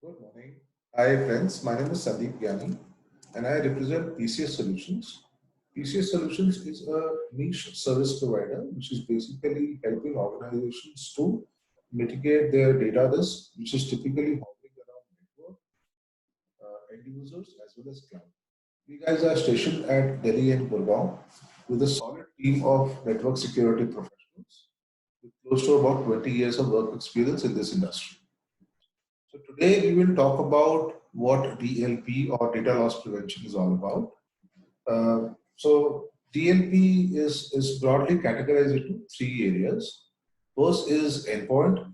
Good morning. Hi friends, my name is Sandeep Gyani and I represent PCS Solutions. PCS Solutions is a niche service provider which is basically helping organizations to mitigate their data risk, which is typically hovering around network, end users as well as cloud. We guys are stationed at Delhi and Gurgaon with a solid team of network security professionals with close to about 20 years of work experience in this industry. So today we will talk about what DLP or data loss prevention is all about. So DLP is broadly categorized into three areas. First is endpoint,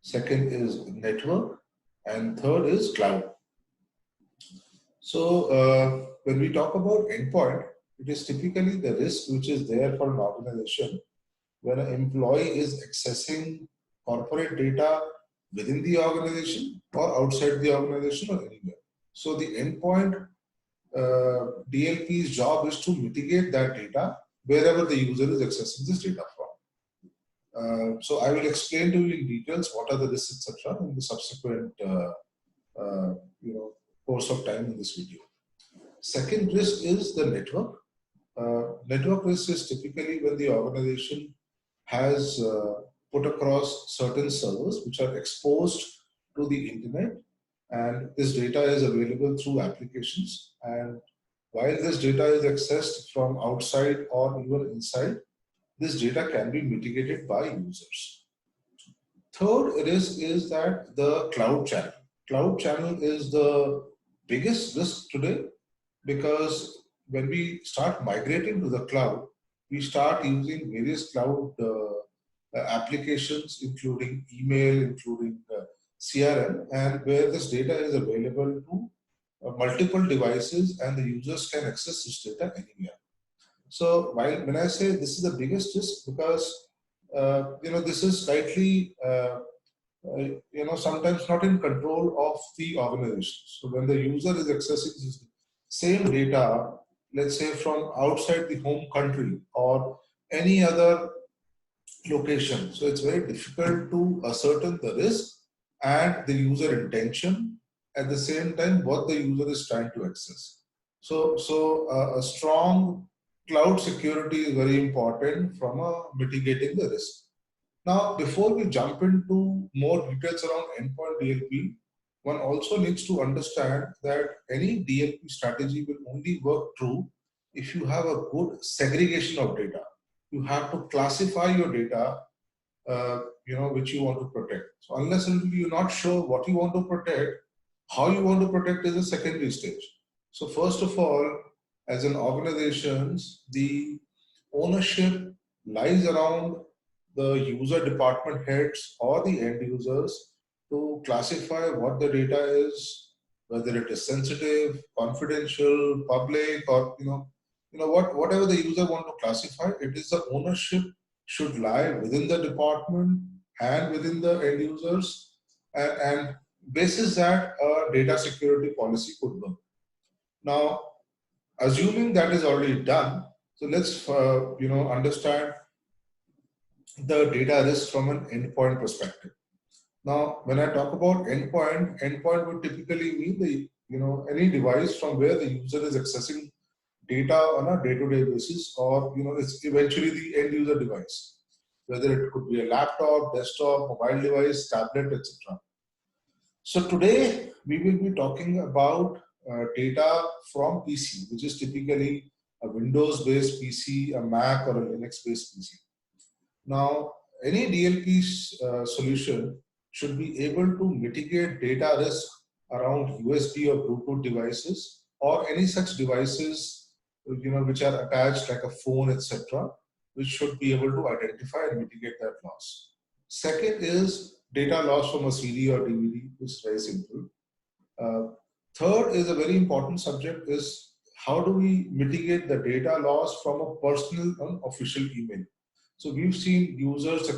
second is network, and third is cloud. So when we talk about endpoint, it is typically the risk which is there for an organization when an employee is accessing corporate data within the organization or outside the organization or anywhere. So the endpoint DLP's job is to mitigate that data wherever the user is accessing this data from. So I will explain to you in details what are the risks, etc., in the subsequent uh, course of time in this video. Second risk is the network. Network risk is typically when the organization has put across certain servers which are exposed to the internet, and this data is available through applications, and while this data is accessed from outside or even inside, this data can be mitigated by users. Third risk is that the cloud channel is the biggest risk today, because when we start migrating to the cloud, we start using various cloud applications, including email, including CRM, and where this data is available to multiple devices and the users can access this data anywhere. So when I say this is the biggest risk, because this is slightly sometimes not in control of the organization. So when the user is accessing this same data, let's say from outside the home country or any other location, so it's very difficult to ascertain the risk and the user intention at the same time what the user is trying to access. So a strong cloud security is very important from mitigating the risk. Now, before we jump into more details around endpoint DLP, one also needs to understand that any DLP strategy will only work true if you have a good segregation of data. You have to classify your data, which you want to protect. So unless until you're not sure what you want to protect, how you want to protect is a secondary stage. So first of all, as an organization, the ownership lies around the user department heads or the end users to classify what the data is, whether it is sensitive, confidential, public, or whatever the user want to classify. It is the ownership should lie within the department and within the end users, and basis that a data security policy could work. Now, assuming that is already done, so let's understand the data risk from an endpoint perspective. Now, when I talk about endpoint would typically mean the any device from where the user is accessing data on a day-to-day basis, or it's eventually the end user device, whether it could be a laptop, desktop, mobile device, tablet, etc. So today we will be talking about data from PC, which is typically a Windows-based PC, a Mac, or a Linux-based PC. Now, any DLP solution should be able to mitigate data risk around USB or Bluetooth devices or any such devices, which are attached like a phone, etc., which should be able to identify and mitigate that loss. Second is data loss from a CD or DVD, which is very simple. Third is a very important subject is how do we mitigate the data loss from a personal unofficial email. So we've seen users,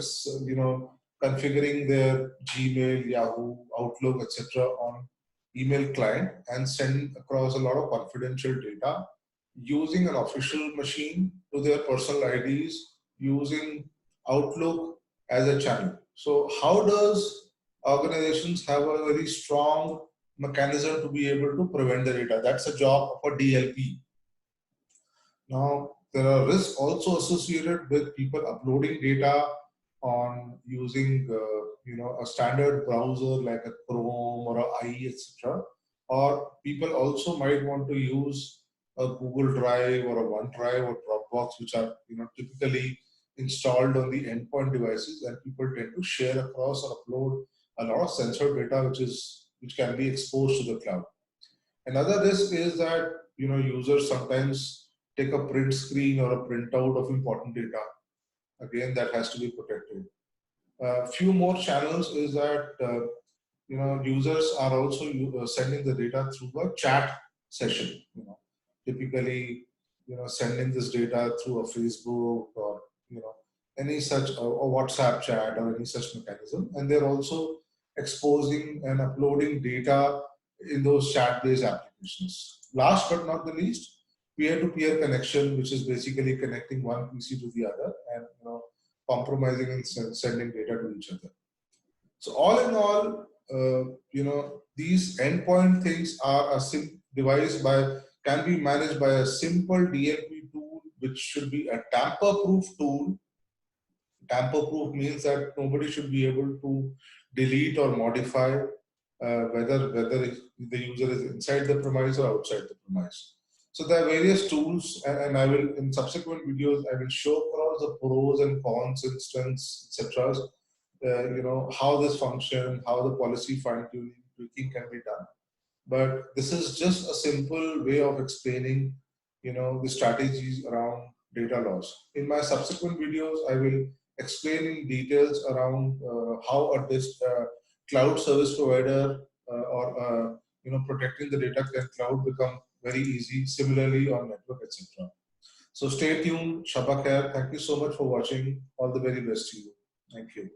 configuring their Gmail, Yahoo, Outlook, etc. on email client and send across a lot of confidential data using an official machine to their personal IDs, using Outlook as a channel. So how does organizations have a very strong mechanism to be able to prevent the data. That's a job of a DLP. Now, there are risks also associated with people uploading data on using a standard browser like a Chrome or a IE, etc. Or people also might want to use a Google Drive or a OneDrive or Dropbox, which are typically installed on the endpoint devices, and people tend to share across or upload a lot of sensitive data which can be exposed to the cloud. Another risk is that users sometimes take a print screen or a printout of important data. Again, that has to be protected. A few more channels is that users are also sending the data through a chat session. Typically, sending this data through a Facebook or any such a WhatsApp chat or any such mechanism, and they're also exposing and uploading data in those chat-based applications. Last but not the least, peer-to-peer connection, which is basically connecting one PC to the other and compromising and sending data to each other. So all in all, these endpoint things are can be managed by a simple DLP tool, which should be a tamper-proof tool. Tamper-proof means that nobody should be able to delete or modify whether the user is inside the premise or outside the premise. So there are various tools, and I will, in subsequent videos, I will show across the pros and cons, instance, etc. How this function, how the policy fine-tuning, tweaking can be done. But this is just a simple way of explaining, the strategies around data loss. In my subsequent videos, I will explain in details around how a cloud service provider or protecting the data can cloud become very easy. Similarly on network, etc. So stay tuned. Shabakher. Thank you so much for watching. All the very best to you. Thank you.